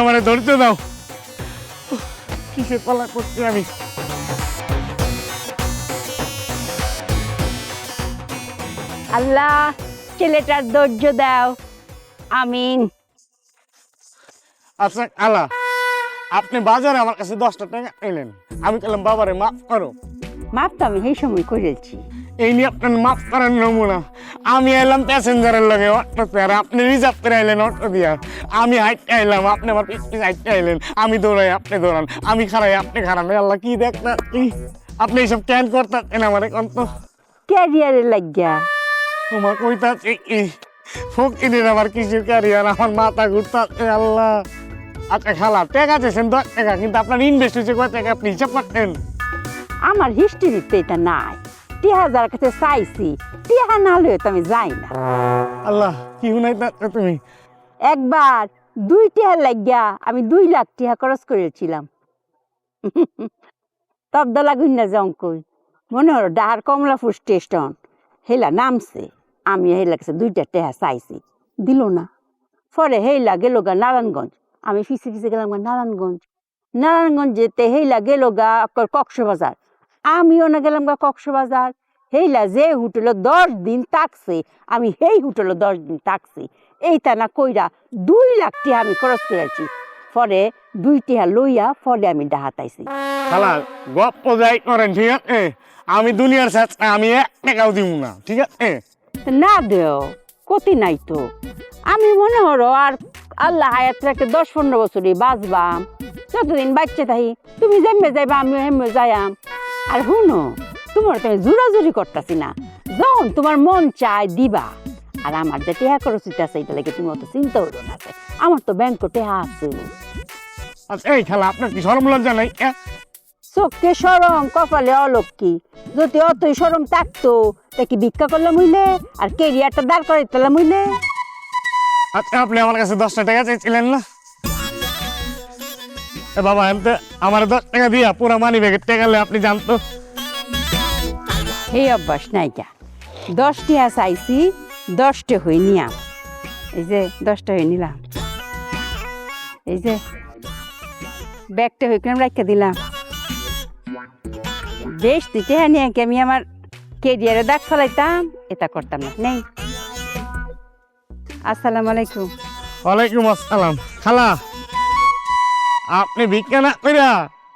আমারে ধরতে দাও। কিসের পালা করছি আমি? আল্লাহ ছেলেটার ধৈর্য দাও, আমিন। আচ্ছা আলা, আপনি বাজারে আমার কাছে 10টা টাকা এলেন, আমি বললাম বাবারে মাফ করো। মাপ তো আমি সেই সময় করেছি। এই নিয়ে আপনার মাফ করার নমুনা। আমি এলাম প্যাসেঞ্জারের লগে অটোতে, আর আপনি রিজার্ভ করে আইলেন অটো দিয়া। আমি হাইটে আইলাম, আপনি আমার পিছনে হাইটে আইলেন। আমি দৌড়াই, আপনি দৌড়ান, আমি খারাই, আপনি খারান। আল্লাহ কি দেখতেন আপনি এইসব ক্যান করতেন আমারে কত ক্যারিয়ারে লাগিয়া তোমার কইতা ফকিরের আবার কিসের ক্যারিয়ার, আমার মাথা ঘুরতে। আল্লাহ। আচ্ছা খালা, টাকা দিয়েছেন 10 টাকা, কিন্তু আপনার ইনভেস্ট হয়েছে কয় টাকা আপনি হিসাব করতেন? আমার হিস্ট্রিতে এটা নাই। 3000 কাছে চাইছি, টিহা না হলে তো আমি যাই না। আল্লাহ কি হুনাই তুমি? একবার 2 টিহা লাগিয়া আমি 2 লাখ টিহা খরচ করেছিলাম। তবদলা গুন্না জঙ্কই মনে হলো ডাহার কমলাপুর স্টেশন হেলা নামছে। আমি হেলা কাছে 2টা টিহা চাইছি, দিল না। পরে হেলা গেল গা নারায়ণগঞ্জ, আমি পিছিয়ে পিছিয়ে গেলাম গা নারায়ণগঞ্জ। নারায়ণগঞ্জ যেতে হেলা গেল গা কক্সবাজার, আমিও না গেলাম গা কক্সবাজার। হেলা যে হোটেলে 10 দিন থাকছে, আমি সেই হোটেলে 10 দিন থাকছি। এইটা না কইরা 2 লাখ টিহা আমি খরচ করেছি। পরে 2 টিহা লইয়া পরে আমি ডাহাতাইছি। খালা গপ্প যাই করেন, ঠিক আছে? আমি দুনিয়ার সাথে আমি 1 টাকাও দিব না, ঠিক আছে? না দেও, ক্ষতি নাই তো। আমি মনে হলো আর আল্লাহ হায়াত রাখে 10-15 বছরই বাঁচবাম। যতদিন বাচ্চা থাকি তুমি যেমে যাইবা আমিও হেমে যাইয়াম। আর শুনো, তোমার তো আমি জোরাজুরি করতেছি না, যখন তোমার মন চায় দিবা। আর আমার যে টেহা খরচ আছে এটা লাগে তুমি অত চিন্তা হইল না। আমার তো ব্যাংকে টেহা আছে। আচ্ছা এই খালা, আপনার কি শরম লজ্জা নাই? চোখে সরম, কপালে অলক্ষী। যদি অতই সরম থাকতো তা কি ভিক্ষা করলাম হইলে, আর কেরিয়ারটা দাঁড় করাইতাম হইলে? আচ্ছা আপনি আমার কাছে 10টা টাকা চাইছিলেন না? বাবা এমতে আমার 10 টাকা দিয়া পুরা মানি ব্যাগের টাকা লে আপনি জানতো। এই অভ্যাস নাইকা। 10 টিহা চাইছি, 10টা হয়ে নিয়াম। এই যে 10টা হয়ে নিলাম। এই যে ব্যাগটা হয়ে কিনে রাখা দিলাম। বেশ টিহা নিয়ে কি আমি আমার কেরিয়ারে দাগ ফেলাইতাম, এটা করতাম না। নেই। আসসালামু আলাইকুম। ওয়ালাইকুম আসসালাম। খালা, আপনি ভিক্ষা না কইরা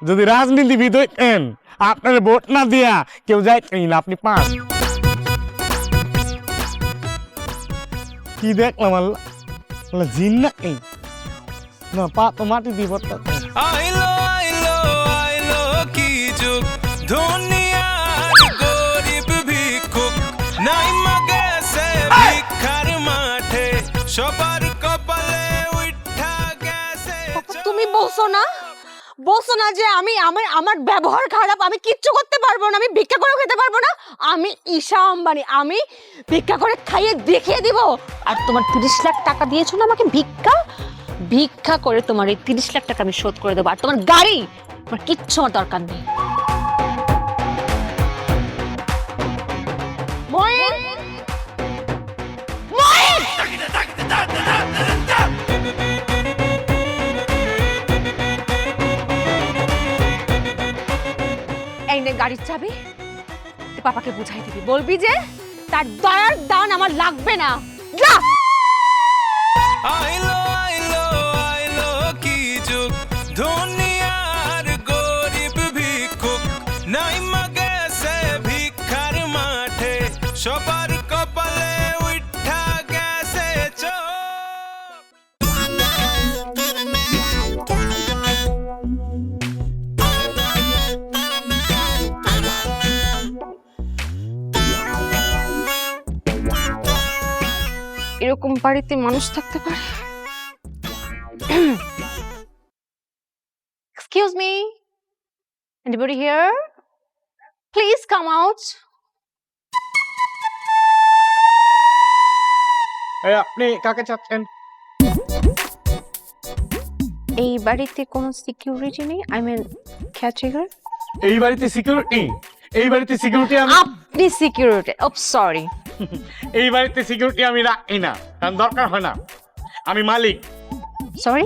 যদি রাজনীতিবিদ হইতেন, আপনার ভোট না দিয়া কেউ যাইতেই না, আপনি পাস। কি দেখলাম আল্লাহ, আল্লাহ জিন না এই না, পা তো মাটি দিব। আইলো আইলো আইলো কি যুগ, দুনিয়ার গরিব ভিক্ষুক নাইমা গেছে ভিক্ষার মাঠে, সবার কপালে উঠা গেছে। তুমি বলছো না যে আমি আমার ব্যবহার খারাপ, আমি কিচ্ছু করতে পারবো না, আমি ভিক্ষা করে খেতে পারবো না। আমি ঈশা আম্বানি, আমি ভিক্ষা করে খাইয়ে দেখিয়ে দিব। আর তোমার 30 লাখ টাকা দিয়েছো না আমাকে ভিক্ষা করে, তোমার এই 30 লাখ টাকা আমি শোধ করে দেবো। আর তোমার গাড়ি, আমার কিচ্ছু আমার দরকার নেই। ময়েন, ময়েন! এই নে গাড়ির চাবি, তুই পাপাকে বুঝাই দিবি, বলবি যে তার দয়ার দান আমার লাগবে না। যা। আইলো আইলো আইলো কি যুগ, দুনিয়ার গরিব ভিক্ষুক নাইমা গেছে ভিক্ষার মাঠে, সবার কপালে উঠা গেছে চোখ। এরকম বাড়িতে মানুষ থাকতে পারে? Excuse me, anybody here? Please come out. এই আপনি কাকে চাচ্ছেন? এই বাড়িতে কোনো সিকিউরিটি নেই, আই মিন কেয়ারটেকার। এই বাড়িতে সিকিউরিটি? এই বাড়িতে সিকিউরিটি আমি আপনি সিকিউরিটি? ও সরি, এই বাড়িতে সিকিউরিটি আমি রাখি না, কারণ দরকার হয় না। আমি মালিক। সরি,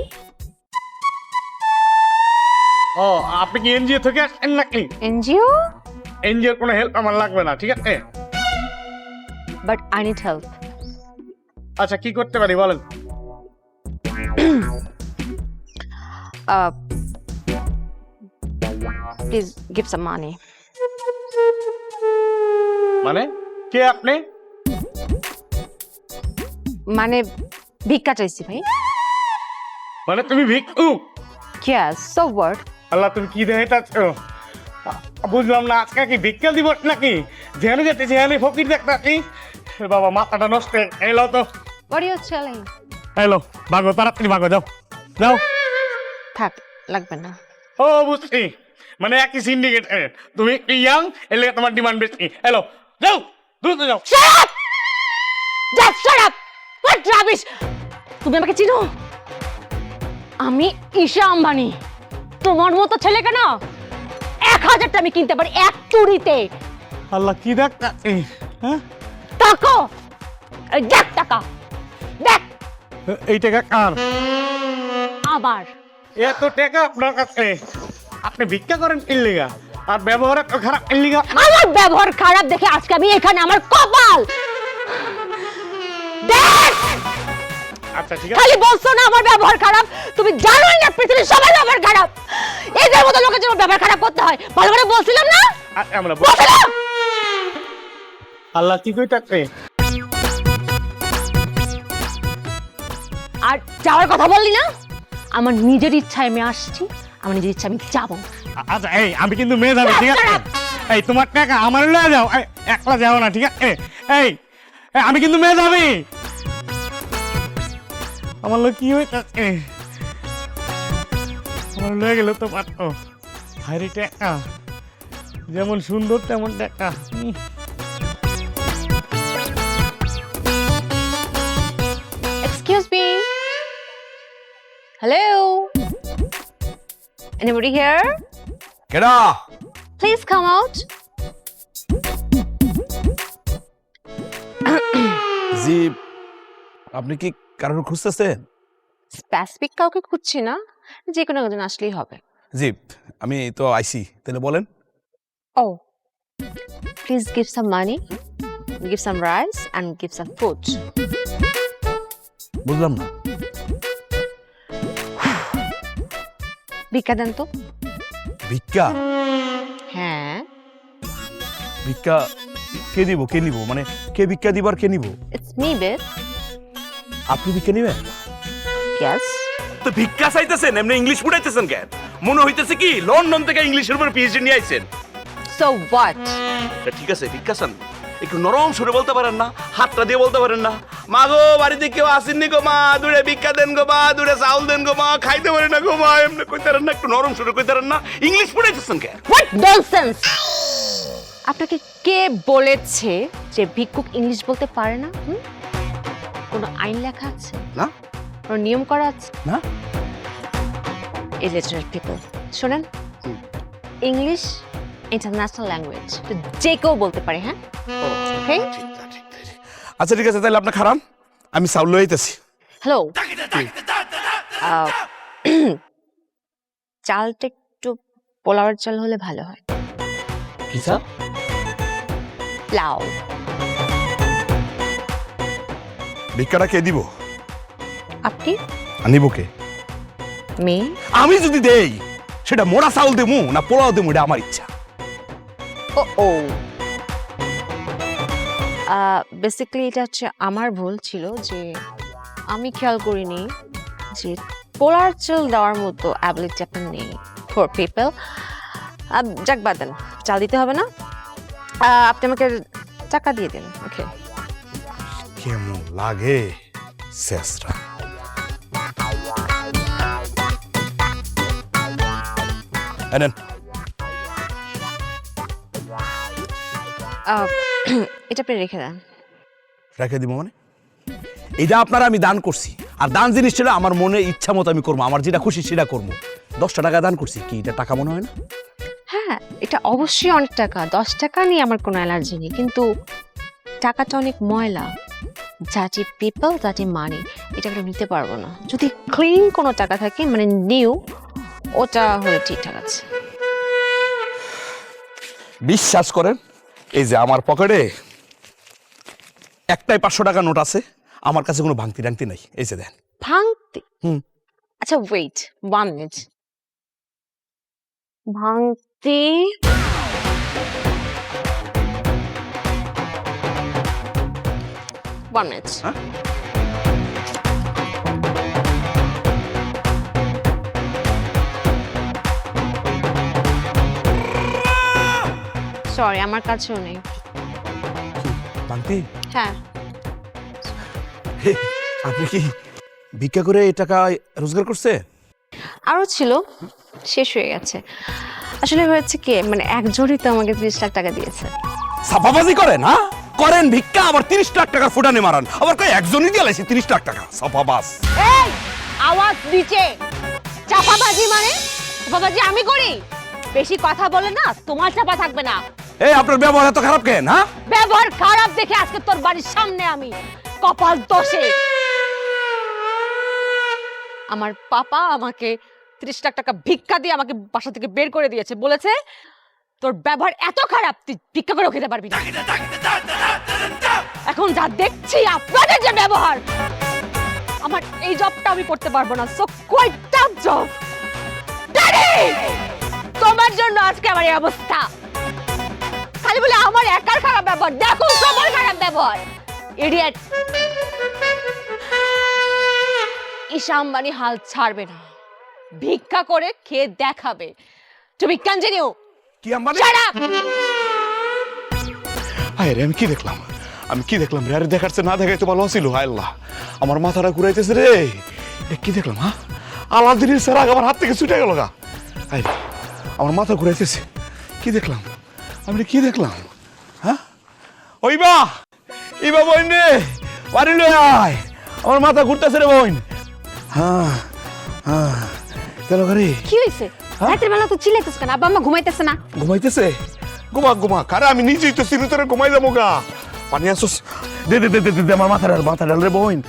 ও আপনি কি এনজিও থেকে আসছেন নাকি? এনজিও? এনজিওর কোনো হেল্প আমার লাগবে না, ঠিক আছে? But I need help. আচ্ছা কি করতে পারি বলেন? প্লিজ গিভ সাম মানি। মানে কে আপনি? মানে ভিক্ষা চাইছি ভাই। মানে তুমি ভিক্ষুক? Yes, so what? আল্লাহ তুমি কি দেখাইতেছ? বুঝলাম না, আজকে কি ভিক্ষা দিব নাকি? যেখানে যেতে সেখানে ফকির দেখতাছি। বাবা মাথাটা নষ্ট। এলো তো, What are you telling? এলো ভাগো, তাড়াতাড়ি ভাগো, যাও যাও। থাক, লাগবে না। ও বুঝছি, মানে একই সিন্ডিকেট। তুমি একটু ইয়াং, এলে তোমার ডিমান্ড বেশি। এলো যাও, দ্রুত যাও। Shut up! Just shut up! What rubbish! তুমি আমাকে চিনো? আমি ঈশা আম্বানি। তোমার মতো ছেলেকে না 1000টা আমি কিনতে পারি এক চুরিতে। আল্লাহ কি দেখতাছি? হ্যাঁ টাকা, এই দেখ টাকা, দেখ। এই টাকা কার? আবার এত টাকা আপনার কাছে? আপনি ভিক্ষা করেন ইল্লিগা, আর ব্যবহার এত খারাপ ইল্লিগা। আমার ব্যবহার খারাপ দেখে আজকে আমি এখানে, আমার কপাল। দেখ, আচ্ছা ঠিক আছে। খালি বলছো না আমার ব্যবহার খারাপ, তুমি জানোই না পৃথিবীর সবাই ব্যবহার খারাপ। এদের মতো লোকের জন্য ব্যবহার খারাপ করতে হয়। ভালো করে বলছিলাম না? আমরা বলছিলাম। আল্লাহ কি কইতাছে? আর যাওয়ার কথা বললি না? আমার নিজের ইচ্ছায় আমি আসছি, আমার নিজের ইচ্ছা আমি যাবো। আচ্ছা এই আমি কিন্তু মেয়ে যাবে, ঠিক আছে? এই তোমার টাকা আমার লয়ে যাও, একলা যাও না, ঠিক আছে? এই আমি কিন্তু মেয়ে যাবি। আমার লোক কি হইতাছে? আমার লয়ে গেল তো পারত। হাইরে টাকা, যেমন সুন্দর তেমন টাকা। Excuse me. Hello. Anybody here? কেডা? Please come out. জি, আপনি কি কারোর খুঁজতেছেন? স্পেসিফিক কাউকে খুঁজছি না, যে কোনো একজন আসলেই হবে। জি, আমি তো আইছি, তাহলে বলেন। Oh, please give some money, give some rice and give some food. বুঝলাম না। ভিক্ষা দেন তো। ভিক্ষা? হ্যাঁ, ভিক্ষা কে দিব, কে নিব? মানে কে ভিক্ষা দিবার, কে নিব? it's me, babe. আপনি ভিক্ষা নিবেন? Yes. তো ভিক্ষা চাইতেছেন, এমনি ইংলিশ পড়াইতেছেন কেন? মনে হইতেছে কি লন্ডন থেকে ইংলিশের উপর পিএইচডি নিয়ে আইছেন। So what? ঠিক আছে, ভিক্ষা চান, একটু নরম সুরে বলতে পারেন না? হাতটা দিয়ে বলতে পারেন না? মা গো, বাড়িতে কেউ আসেননি গো মা, দূরে ভিক্ষা দেন গো মা, দূরে চাউল দেন গো মা, খাইতে পারে না গো মা, এমনি কইতারেন না? একটু নরম সুরে কইতারেন না? ইংলিশ পড়াইতেছেন কেন? What nonsense! আপনাকে কে বলেছে যে ভিক্ষুক ইংলিশ বলতে পারে না? কোনো আইন লেখা আছে? না কোনো নিয়ম করা আছে? না। Illiterate people, শোনেন, ইংলিশ ইন্টারন্যাশনাল ল্যাঙ্গুয়েজ, তো যে কেউ বলতে পারে। হ্যাঁ, ওকে। আচ্ছা ঠিক আছে, তাহলে আপনি খারাপ, আমি চাউল লয়ে আইতাছি। হ্যালো, চালটা একটু পোলাওয়ের চাল হলে ভালো হয়। কি চাল? পোলাও। ভিক্ষাটা কে দিব? আপনি? আনিব কে? মেয়ে? আমি যদি দেই সেটা মোড়া চাউল দেবো না পোলাও দেবো, এটা আমার ইচ্ছা। ও বেসিক্যালি এটা হচ্ছে আমার ভুল ছিল, যে আমি খেয়াল করিনি যে পোলার চাল দেওয়ার মতো অ্যাবিলিটি আপনার নেই ফর পিপল। যাক বাদ দেন, চাল দিতে হবে না, আপনি আমাকে টাকা দিয়ে দিন। ওকে। কেমন লাগে শেষরা? এনেন। এটা আপনি রেখে দেন। রেখে দিব মানে? এটা আপনারা আমি দান করছি, আর দান জিনিসটা আমার মনে ইচ্ছা মতো আমি করবো, আমার যেটা খুশি সেটা করবো। 10টা টাকা দান করছি, কি এটা টাকা মনে হয় না? হ্যাঁ, এটা অবশ্যই অনেক টাকা। 10 টাকা নিয়ে আমার কোনো অ্যালার্জি নেই, কিন্তু টাকাটা অনেক ময়লা। জাটি পিপল জাটি মানি, এটা আমরা নিতে পারবো না। যদি ক্লিন কোনো টাকা থাকে, মানে নিউ, ওটা হলে ঠিকঠাক আছে। বিশ্বাস করেন, এই যে আমার পকেটে একটাই 500 টাকা নোট আছে, আমার কাছে কোনো ভাঙতি টাংতি নাই। এই যে দেন। ভাঙতি? হুম। আচ্ছা ওয়েট 1 মিনিট। ভাঙতি ওয়ান মিনিট। হ্যাঁ? সরি, আমার কাছেও নেই। ভাঙতি? হ্যাঁ। আপনি কি ভিক্ষা করে এই টাকা রোজগার করছে? আরো ছিল, শেষ হয়ে গেছে। আসলে হয়েছে কি, মানে একজনই তো আমাকে 30 লাখ টাকা দিয়েছে। সাফাবাজি করেন? হ্যাঁ করেন ভিক্ষা, আবার 30 লাখ টাকার ফুটানি মারান, আবার কয় একজনই দিয়ে লাইছে 30 লাখ টাকা। সাফাবাজ। এই আওয়াজ নিচে। চাপাবাজি মানে? চাপাবাজি আমি করি? বেশি কথা বলে না, তোমার চাপা থাকবে না। এই আপনার ব্যবহার এত খারাপ কেন? হ্যাঁ ব্যবহার খারাপ দেখে আজকে তোর বাড়ির সামনে আমি কপাল দোষে আমার পাপা আমাকে 30 লাখ টাকা ভিক্ষা দিয়ে আমাকে বাসা থেকে বের করে দিয়েছে। বলেছে তোর ব্যবহার এত খারাপ, তুই ভিক্ষা করেও খেতে পারবি না। এখন যা দেখছি আপনাদের যে ব্যবহার, আমার এই জবটা আমি করতে পারবো না। So quite tough job. Daddy, তোমার জন্য আজকে আমার এই অবস্থা। খালি বলে আমার একার খারাপ ব্যবহার, দেখো সবার খারাপ ব্যবহার। ইডিয়েট। ঈশা আম্বানি হাল ছাড়বে না, ভিক্ষা করে খেয়ে দেখাবে। তুমি কন্টিনিউ। কি আম্বানি? Shut up. আরে আমি কি দেখলাম? রে? আরে দেখাচ্ছে না দেখাই তো ভালো ছিল। হায় আল্লাহ, আমার মাথাটা ঘুরাইতেছে রে। এটা কি দেখলাম? হ্যাঁ আলাদিনের সেরাগ আমার হাত থেকে ছুটে গেল গা। আরে আমার মাথা ঘুরাইতেছে। কি দেখলাম আমি? কি দেখলাম? হ্যাঁ ওইবা বোন রে, বাড়ি লই আয়, আমার মাথা ঘুরতেছে রে বোন। হ্যাঁ হ্যাঁ গেল গাড়ি। কি হইছে? রাতের বেলা তো চিল্লাইতেছ কেন? আব্বা আম্মা ঘুমাইতেছে না? ঘুমাইতেছে? ঘুমা কারে, আমি নিজেই তো চিরতরে ঘুমাই যাবো গা। পানি আসোস? দে আমার মাথা ডাল রে বোন।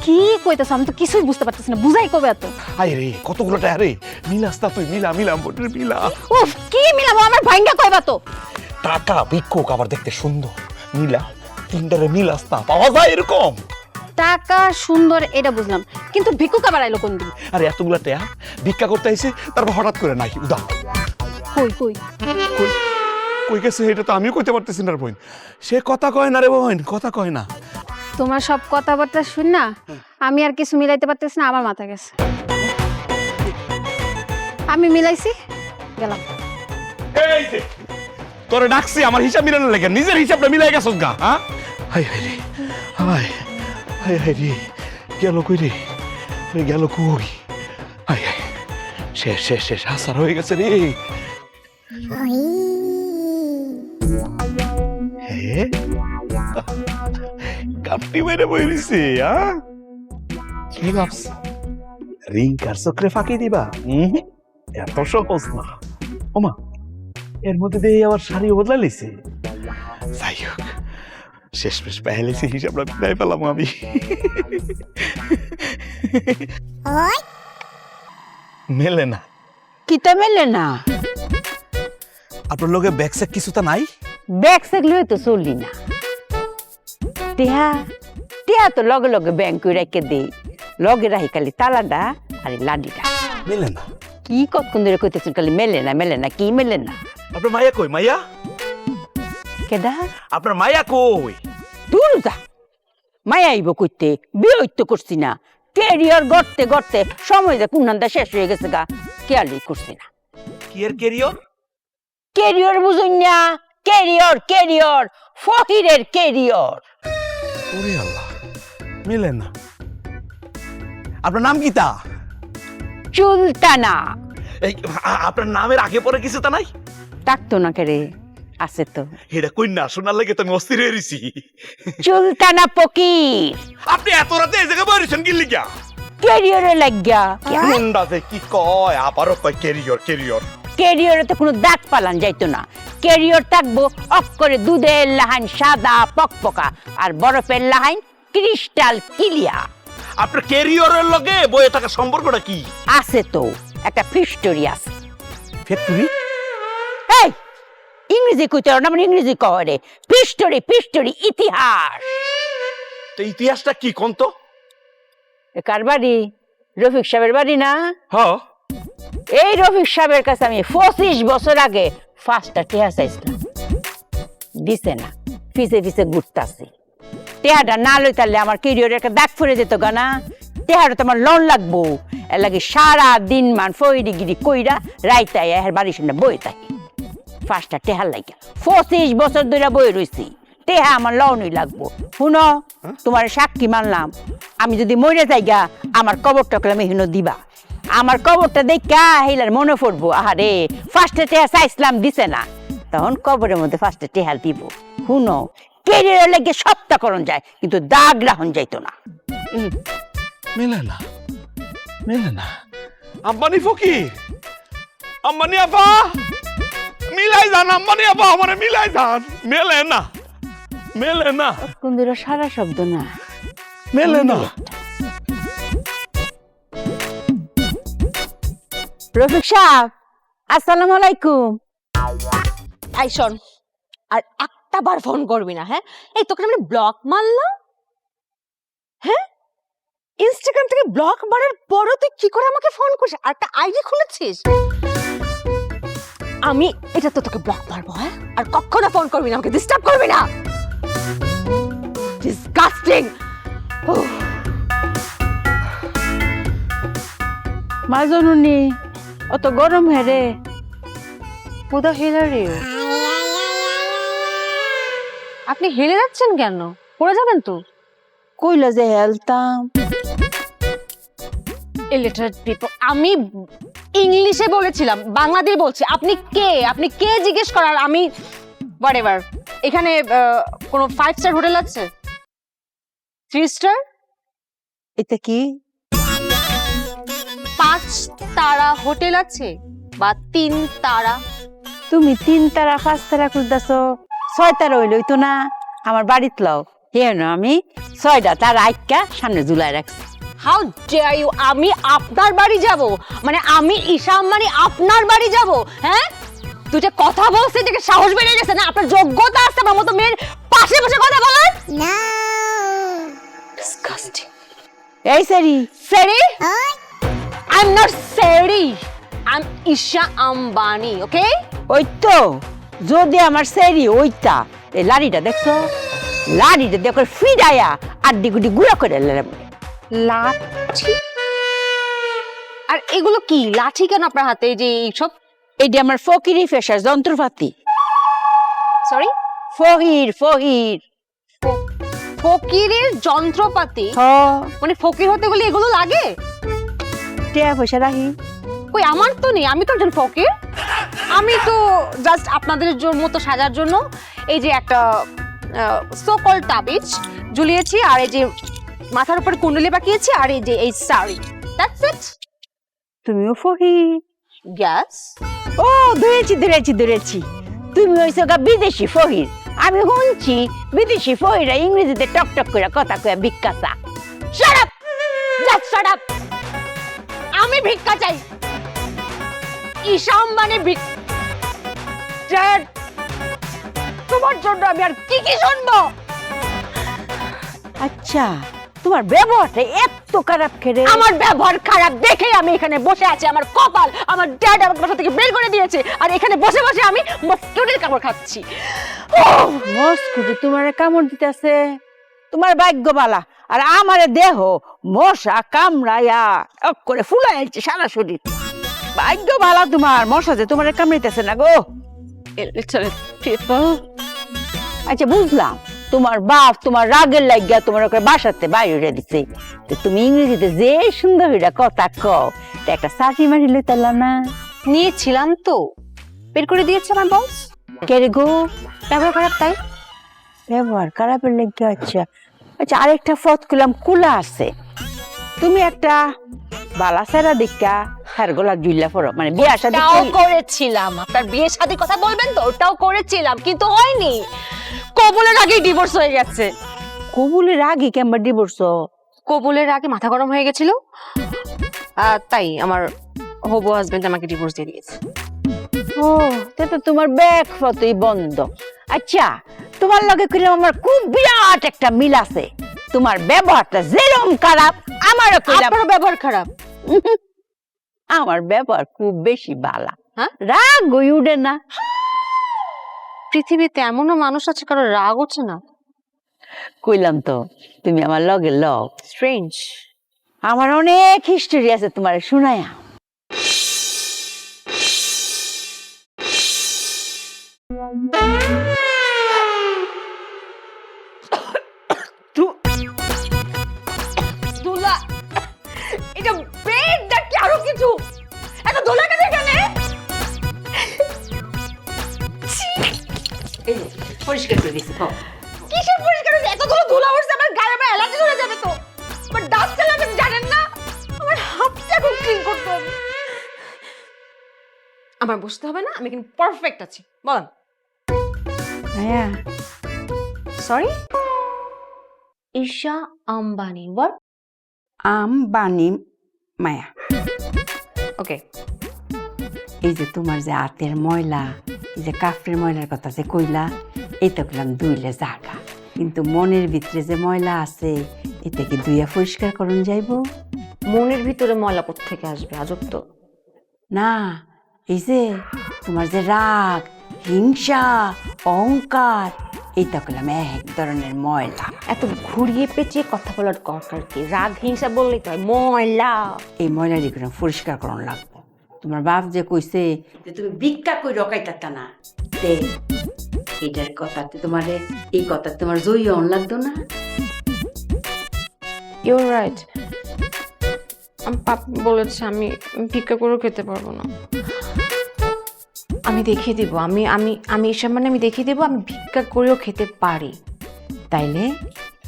কি কইতেছ? আমি তো কিছুই বুঝতে পারতেছি না, বুঝাই কবে এত? আয় রে কতগুলো টাকা রে, মিলাস্তা তুই মিলা বোন রে মিলা। উফ, কি মিলাবো? আমার ভাঙ্গা কইবা তো। টাকা ভিক্ষুক আবার দেখতে সুন্দর, মিলা তিনটারে মিলাস্তা পাওয়া যায় এরকম? টাকা সুন্দর এটা বুঝলাম, কিন্তু ভিক্ষুক আবার আইলো কোন দিন? আরে এতগুলা টাকা ভিক্ষা করতে আইছে, তারপর হঠাৎ করে নাই উদা। কই কই কই গেছে এটা তো আমিও কইতে পারতেছি না রে বোন। সে কথা কয় না রে বোন, কথা কয় না। তোমার সব কথাবার্তা শুন না আমি আর কিছু মিলাইতে পারতেছি না, আমার মাথা গেছে। আমি মিলাইছি, গেলাম। এই যে তোরে ডাকছি আমার হিসাব মিলানোর লাগে, নিজের হিসাবটা মিলাই গেছস গা। হ্যাঁ হাই রে হাই রে, গেল কই রে? গেল কই? হাই শেষ হাসার হয়ে গেছে রে। কাপটি মেরে বইরিছে। কি ভাবছ রিংকার চক্রে ফাঁকি দিবা? এত সহজ না। ওমা এর মধ্যে দিয়ে আবার শাড়ি বদলা লিছে। যাই হোক শেষ পেহেলেছি, হিসাবটা মিলাই পেলাম আমি। মেলে না। কিতা মেলে না? আপনার লগে ব্যাগ স্যাগ কিছু তা নাই? ব্যাগ স্যাগ লই তো চলি না। টিহা তো লগে লগে ব্যাংক রেখে দেই, লগে রাহি খালি তালাটা আর লাডিটা। মেলে না? কি কতক্ষণ ধরে কইতেছেন খালি মেলে না, কি মেলে না? আপনার মাইয়া কই? মাইয়া? কেডা? আপনার মাইয়া কই? দূর যা, মায়া আইব কইতে, বিয়ে হইতে করছি না। ক্যারিয়ার গড়তে গড়তে সময় যা কুনান্দা শেষ হয়ে গেছে গা, কেয়ারই করছি না। কি এর ক্যারিয়র? ক্যারিয়ার বুঝুন না? ক্যারিয়ার ফকিরের ক্যারিয়ার। ওরে আল্লাহ, মেলে না। আপনার নাম কি তা? চুলতানা। এই আপনার নামের আগে পরে কিছু তা নাই? ডাকতো না কেরে? আছে তো। এটা কই না শোনার লাগে তো আমি অস্থির হয়ে রইছি। চুলতানা ফকির। আপনি এত রাতে এই জায়গায় বইরেছেন কি লিগা? ক্যারিয়ারে লাগিয়া। কোনটা যে কি কয়, আবারও কয় ক্যারিয়র। ক্যারিয়ারে তো কোনো দাঁত পালান যাইতো না। ক্যারিয়ার থাকবো অক্ষরে দুধের লাহান সাদা পকপকা, আর বরফের লাহান ক্রিস্টাল ক্লিয়ার। আপনার ক্যারিয়রের লগে বইয়ে থাকা সম্পর্কটা কি? আছে তো। একটা ফ্যাক্টরি আছে। ফ্যাক্টরি? এই ইংরেজি কইতে না, মানে ইংরেজি কয় রে। ফ্যাক্টরি ইতিহাস। তো ইতিহাসটা কি কোন তো? এ কার বাড়ি? রফিক সাহেবের বাড়ি না? হ্যাঁ। এই রফিক সাহেবের কাছে আমি 25 বছর আগে ফার্স্টটা টেহা চাইছিলাম, দিছে না। পিছে পিছে ঘুরতাছি। টেহাটা না লই তাহলে আমার কেরিয়ারে একটা দাগ পড়ে যেত গানা। টেহাটা তো আমার লোন লাগবো, এর লাগে সারা দিন মান ফইডিগিরি কইরা রাইতাই এর বাড়ির সামনে বই থাকি। ফার্স্টটা টেহার লাগে 25 বছর ধরে বই রইছি, টেহা আমার লোনই লাগবো। শুনো, তোমার সাক্ষী মানলাম, আমি যদি মরে যাইগা আমার কবরটা কলমে হিনো দিবা। আমার কবরটা দেখা হেলার মনে পড়বো, আহারে ফার্স্টে টেহা চাইছিলাম দিছে না, তখন কবরের মধ্যে ফার্স্টে টেহা দিব। শুনো, কেরিয়ার লাগে সপ্তা করণ যায়, কিন্তু দাগ রাহন যাইতো না। মেলে না। আম্বানি ফকির, আম্বানি আপা, মিলাই যান। আম্বানি আপা আমারে মিলাই যান। মেলে না। কুন্দিরা সারা শব্দ না। মেলে না। রফিক সাহেব, আসসালামু আলাইকুম। আই শোন, আর একটা বার ফোন করবি না, হ্যাঁ? এই তোকে আমি ব্লক মারলাম, হ্যাঁ? ইনস্টাগ্রাম থেকে ব্লক মারার পরও তুই কি করে আমাকে ফোন করিস? আর একটা আইডি খুলেছিস? আমি এটা তো তোকে ব্লক মারবো, হ্যাঁ? আর কখনো ফোন করবি না, আমাকে ডিস্টার্ব করবি না। ডিসগাস্টিং। মা জননী, অত গরম হেরে কোথা হেলে রে? আপনি হেলে যাচ্ছেন কেন? পড়ে যাবেন তো। কইলা যে হেলতাম। Illiterate people. আমি ইংলিশে বলেছিলাম, বাংলা দিয়ে বলছি। আপনি কে? আপনি কে জিজ্ঞেস করার? আমি হোয়াটএভার। এখানে কোনো 5 স্টার হোটেল আছে? 3 স্টার? এটা কি? 5 তারা হোটেল আছে বা 3 তারা? তুমি 3 তারা 5 তারা খুঁজতেছ, 6 তারা হইলই তো না। আমার বাড়িত লও, হেন আমি 6টা তারা আইকা সামনে ঝুলাই রাখছি। How dare you! আমি আপনার বাড়ি যাব? মানে আমি ঈশা আম্বানি আপনার বাড়ি যাব? হ্যাঁ, তুই যে কথা বলছিস, দেখে সাহস বেড়ে গেছে না? আপনার যোগ্যতা আছে আমার মতো মেয়ের পাশে বসে কথা বলার? না। ডিসগাস্টিং। এই সারি Seri? I'm not Seri. I'm Isha Ambani, okay? ওই তো, যদি আমার সেরি ওইটা, এই লাড়িটা দেখছো? লাড়িটা দেখো ফিডায়া আড্ডি গুডি গুড়া করে লেলাম। লাঠি? আর এগুলো কি? লাঠি কেন আপনার হাতে? এই যে এইসব? এইটা আমার ফকিরি ফেসার যন্ত্রপাতি। সরি? ফকির। ফকিরের যন্ত্রপাতি? হ, মানে ফকির হতে গেলে এগুলো লাগে? টিয়া পয়সা রাখি। কই, আমার তো নেই, আমি তো একজন ফকির। আমি তো জাস্ট আপনাদের মতো সাজার জন্য এই যে একটা সোকল তাবিজ ঝুলিয়েছি, আর এই যে মাথার উপর কুণ্ডলি পাকিয়েছি, আর এই যে এই শাড়ি। That's it. তুমিও ফকির? গ্যাস। ও, ধরেছি। তুমি হইছো গা বিদেশি ফকির। আমি শুনছি বিদেশি ফকিরা ইংরেজিতে টক করে কথা কয়ে ভিক্ষা চা। Shut up! Just shut up! আমি ভিক্ষা চাই। ঈশা আম্বানি ভিক্ষা। তোমার জন্য আমি আর কি শুনবো? আচ্ছা, তোমার ব্যবহারটা এত খারাপ খেলে? আমার ব্যবহার খারাপ দেখেই আমি এখানে বসে আছি। আমার কপাল, আমার ড্যাড আমাকে বাসা থেকে বের করে দিয়েছে, আর এখানে বসে বসে আমি মস্কিটোর কামড় খাচ্ছি। মস্কুটি তোমারে কামড় দিতেছে, তোমার ভাগ্য বালা। আর আমারে দেহ মশা কামড়াইয়া এক করে ফুলাইছে সারা শরীর। ভাগ্য বালা তোমার, মশা যে তোমারে কামড়াইতেছে না গো। আচ্ছা, বুঝলাম তোমার বাপ তোমার রাগের লাগিয়া তোমার ওকে বাসাতে বাইরে দিছে। তো তুমি ইংরেজিতে যে সুন্দর হইরা কথা কও, তা একটা চাকরি মারি লইতালা না? নিয়েছিলাম তো, বের করে দিয়েছে আমার বস। কে রে গো? ব্যবহার খারাপ তাই? ব্যবহার খারাপের লেগে? আচ্ছা, আরেকটা ফত করলাম কুলা আছে। তুমি একটা বালা সারা দেখা হার গোলা জুইলা পড়ো, মানে বিয়ে আসা ওটাও করেছিলাম। আপনার বিয়ে শাদী কথা বলবেন তো? ওটাও করেছিলাম, কিন্তু হয়নি। কবুলের আগেই ডিভোর্স হয়ে গেছে। কবুলের আগে কেমন ডিভোর্স? কবুলের আগে মাথা গরম হয়ে গেছিল, তাই আমার হবু হাজবেন্ড আমাকে ডিভোর্স দিয়ে দিয়েছে। ও তো তোমার ব্যাগ ফতই বন্ধ। আচ্ছা, তোমার লগে কইলাম আমার খুব বিরাট একটা মিল আছে। তোমার ব্যবহারটা যেরকম খারাপ আমারও কইলাম আপনার ব্যবহার খারাপ। আমার ব্যবহার খুব বেশি বালা। হ্যাঁ? রাগ হই উঠে না। পৃথিবীতে এমনও মানুষ আছে কারো রাগ হচ্ছে না। কইলাম তো তুমি আমার লগে লও। স্ট্রেঞ্জ। আমার অনেক হিস্টোরি আছে তোমার শুনায়া। দোলা, এটা বেড নাকি আরো কিছু? এত দোলা কেন এখানে? পরিষ্কার করে দিছি। কিসের পরিষ্কার হয়েছে? এত দোলা উঠছে আমার গায়ে, আমার অ্যালার্জি ধরে যাবে তো। আমার ডাস্ট অ্যালার্জি জানেন না? আমার হাতটা এখন ক্লিন করতে হবে। আমার বসতে হবে না, আমি কিন্তু পারফেক্ট আছি। বলেন। হ্যাঁ, সরি, ঈশা আম্বানি। হোয়াট? বানি মায়া। ওকে। এই যে তোমার যে হাতের ময়লা, এই যে কাফের ময়লার কথা যে কইলা, এইটা কইলাম দুইলে জাগা, কিন্তু মনের ভিতরে যে ময়লা আছে এটা কি দুইয়া পরিষ্কার করুন যাইব? মনের ভিতরে ময়লা থেকে আসবে? আজব তো। না, এই যে তোমার যে রাগ, হিংসা, অহংকার, এইটা কইলাম এক ধরনের ময়লা। এত ঘুরিয়ে পেঁচিয়ে কথা বলার দরকার কি? রাগ হিংসা বললেই তো হয় ময়লা। এই ময়লাটি করে পরিষ্কার করুন লাগবো। তোমার বাপ যে কইছে যে তুমি ভিক্ষা কই রকাইতা না, তে এটার কথাতে তোমারে, এই কথা তোমার জয়ী অন লাগতো না? Your right. আমার পাপ বলেছে আমি ভিক্ষা করেও খেতে পারবো না। আমি দেখিয়ে দিব, আমি আমি আমি এসব মানে আমি দেখিয়ে দেবো আমি ভিক্ষা করেও খেতে পারি। তাইলে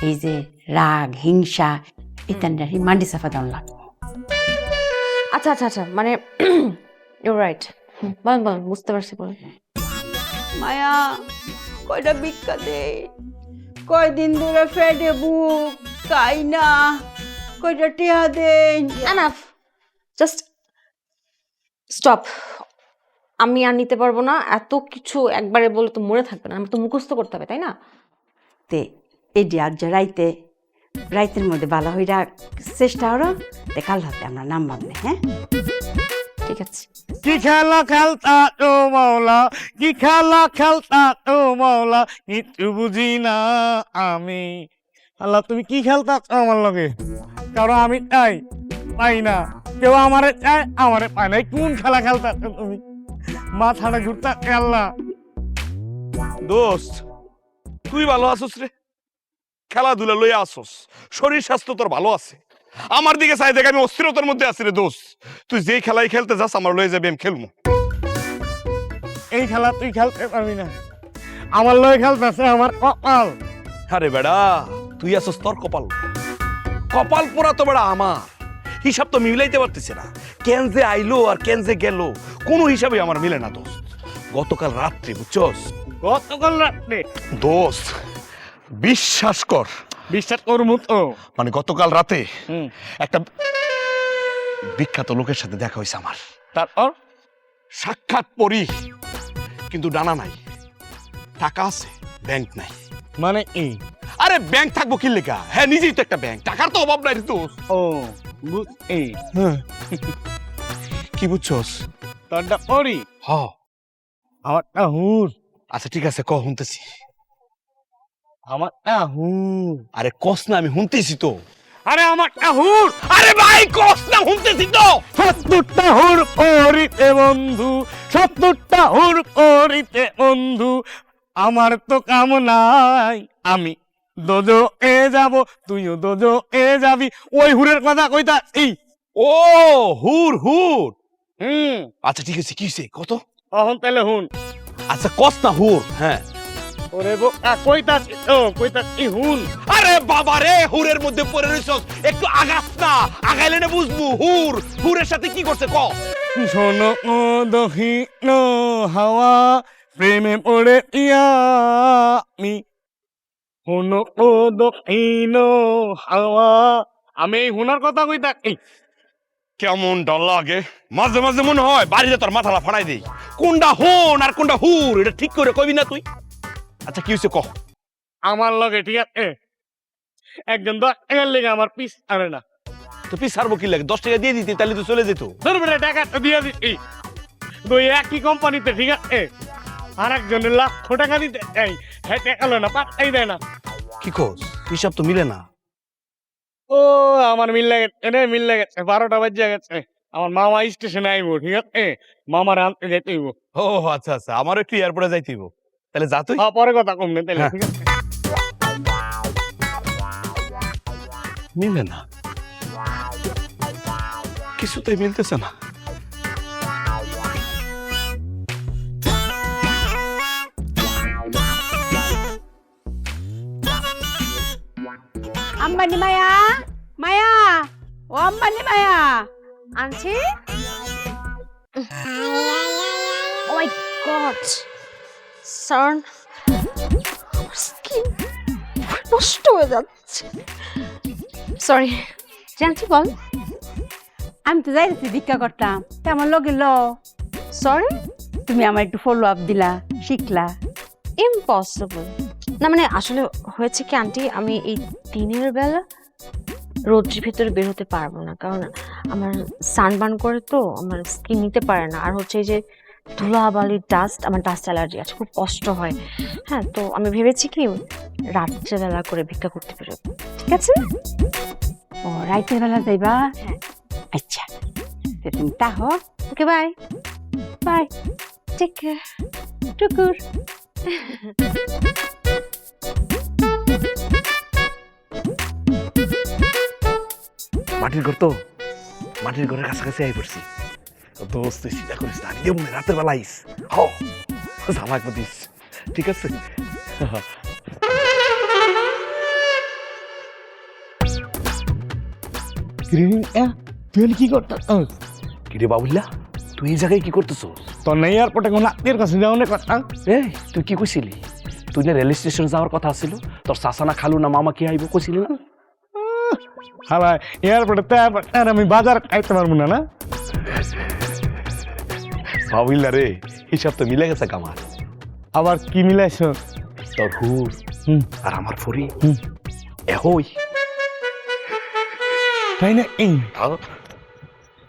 এই যে রাগ, হিংসা, এটা মান্ডি সাফা দেওয়ান লাগবো। আচ্ছা আচ্ছা আচ্ছা, মানে ইউর রাইট। বলেন বলেন, বুঝতে পারছি, বলেন। মায়া, কয়টা ভিক্ষা দে, কয়দিন ধরে ফেডে বুক খাই না, কয়টা টিয়া দে। Enough, just stop. আমি আর নিতে পারবো না, এত কিছু একবারে বলে তো মনে থাকবে না, আমার তো মুখস্থ করতে হবে, তাই না? তে এডি আজ রাইতে, রাইতের মধ্যে বালা হইরা চেষ্টা করো, তে কাল হাতে আমরা নাম বাঁধনে। হ্যাঁ, ঠিক আছে। কি খেলা খেলতা তো মাওলা, কি খেলা খেলতা তো মাওলা, কিছু বুঝি না আমি। আল্লাহ, তুমি কি খেলতা আমার লগে? কারণ আমি চাই, পাই না। কেউ আমারে চায়, আমারে পায় না। কোন খেলা খেলতা তুমি? মাথাটা ঘুরতা আল্লাহ। দোস্ত, তুই ভালো আছোস রে? খেলাধুলা লইয়া আসোস, শরীর স্বাস্থ্য তোর ভালো আছে। আমার দিকে চাই দেখ, আমি অস্থিরতার মধ্যে আছি রে দোস্ত। তুই যেই খেলাই খেলতে যাস আমার লয়ে যাবে, আমি খেলবো। এই খেলা তুই খেলতে পারবি না। আমার লগে খেলতেছে আমার কপাল। আরে বেড়া, তুই আসোস তোর কপাল, কপাল পোড়া তো বেড়া আমার। হিসাব তো মিলাইতে পারতেছে না, কেন যে আইলো আর কেন যে গেল কোনো হিসাবে আমার মিলে না দোস্ত। গতকাল রাত্রে বুঝছস, গতকাল রাত্রে? দোস্ত বিশ্বাস কর, বিশ্বাস করবো তো। মানে গতকাল রাতে হুম। একটা বিখ্যাত লোকের সাথে দেখা হয়েছে আমার। তারপর? সাক্ষাৎ পরি, কিন্তু ডানা নাই, টাকা আছে, ব্যাংক নাই। মানে এই? আরে ব্যাংক থাকবো কি লেখা? হ্যাঁ, নিজেই তো একটা ব্যাংক, টাকার তো অভাব নাই রে দোস্ত। ও এই কি বুঝছস? তোরটা পরি, হ। আমারটা হুর। আচ্ছা ঠিক আছে, ক শুনতেছি। আমারটা হুর। আরে কস না, আমি শুনতেছি তো। আরে আমারটা হুর। আরে ভাই কস না, শুনতেছি তো। ৭০টা হুর করিতে বন্ধু, ৭০টা হুর করিতে বন্ধু, আমার তো কাম নাই। আমি দোজো এ যাব, তুইও দোজো এ যাবি। ওই হুরের কথা কইতা এই। ও হুর হুর। হুম। আচ্ছা ঠিক আছে, কি হইছে কত? অহন তাহলে হুন। আচ্ছা কস না হুর। হ্যাঁ। ওরে বোকা, কইতাছি তো, কইতাছি হুন। আরে বাবা রে, হুরের মধ্যে পড়ে রইছস, একটু আগাস না, আগাইলে না বুঝবো। হুর, হুরের সাথে কি করছে ক? শোনো ও দহিন হাওয়া, প্রেমে পড়ে আমি। শোনো ও দহিন হাওয়া, আমি এই হুনার কথা কইতা এই। কেমন ডর লাগে, মাঝে মাঝে মনে হয় বাড়িতে তোর মাথাটা ফাড়াই দেই। কোনটা হন আর কোনটা হুর এটা ঠিক করে কবি না তুই? আচ্ছা কি হয়েছে কহ। আমার লগে ঠিক আছে একজন 10 টাকার লেগে আমার পিস আরে না। তো পিস ছাড়বো কি লাগে, 10 টাকা দিয়ে দিতি তাহলে তো চলে যেত। ধরবে টাকা তো দিয়ে দিচ্ছি, তো একই কোম্পানিতে ঠিক আছে আর একজনের লাখ টাকা দিতে চাই, হ্যাঁ টাকা লো না, পাত্তাই দেয় না। কি কোস, হিসাব তো মিলে না। ও আমার মিল গেছে রে, মিল গেছে, 12টা বাজে গেছে, আমার মামা স্টেশনে আইবো ঠিক আছে, মামার আনতে যেতে হইব। ও আচ্ছা আচ্ছা, আমারও একটু এয়ারপোর্টে যাইতে হইব, তাহলে যা তুই। হ্যাঁ পরে কথা কম নেই তাহলে, হ্যাঁ। ঠিক আছে। মিলে না, কিছুতেই মিলতেছে না। আম্বানি মায়া, মায়া, ও আম্বানি মায়া। আনছি। ও মাই গড সার্ন, স্কিন নষ্ট হয়ে যাচ্ছে। সরি জানছি, বল। আমি তো যাইতেছি ভিক্ষা করতাম, তেমন লগে ল। সরি, তুমি আমার একটু ফলো আপ দিলা, শিখলা। ইম্পসিবল না, মানে আসলে হয়েছে কি আন্টি, আমি এই দিনের বেলা রোদ্রের ভিতরে বের হতে পারবো না, কারণ আমার সানবার্ন করে তো আমার স্কিন নিতে পারে না, আর হচ্ছে এই যে ধুলাবালির ডাস্ট, আমার ডাস্ট অ্যালার্জি আছে, খুব কষ্ট হয়। হ্যাঁ, তো আমি ভেবেছি কি রাত্রেবেলা করে ভিক্ষা করতে বেরোবো, ঠিক আছে? ও রাইতের বেলা যাইবা? হ্যাঁ। আচ্ছা তো তুমি তাহ, okay bye bye, take care. টুকুর। মাটির ঘর তো, মাটির ঘরের কাছাকাছি আই পড়ছি। দোস্ত তুই চিন্তা করিস না, যেমন রাতের বেলা আইস, হ জামাই দিস, ঠিক আছে? তুই কি করতাম? কিরে বাবুল্লা, তুই এই জায়গায় কি করতেছ? তোর না এয়ারপোর্টে কোনো আত্মীয়ের কাছে যাও না কথা? এই তুই কি কইছিলি? তুই না রেল স্টেশন যাওয়ার কথা ছিল, তোর চাচা না খালু না মামা কি আইব কইছিলি না? হালা এয়ারপোর্টে আর আমি বাজার খাইতে পারবো না। না বাবুল্লা রে, হিসাব তো মিলে গেছে কামার। আবার কি মিলাইছ? তোর হুর আর আমার ফরি এহই। তাই না?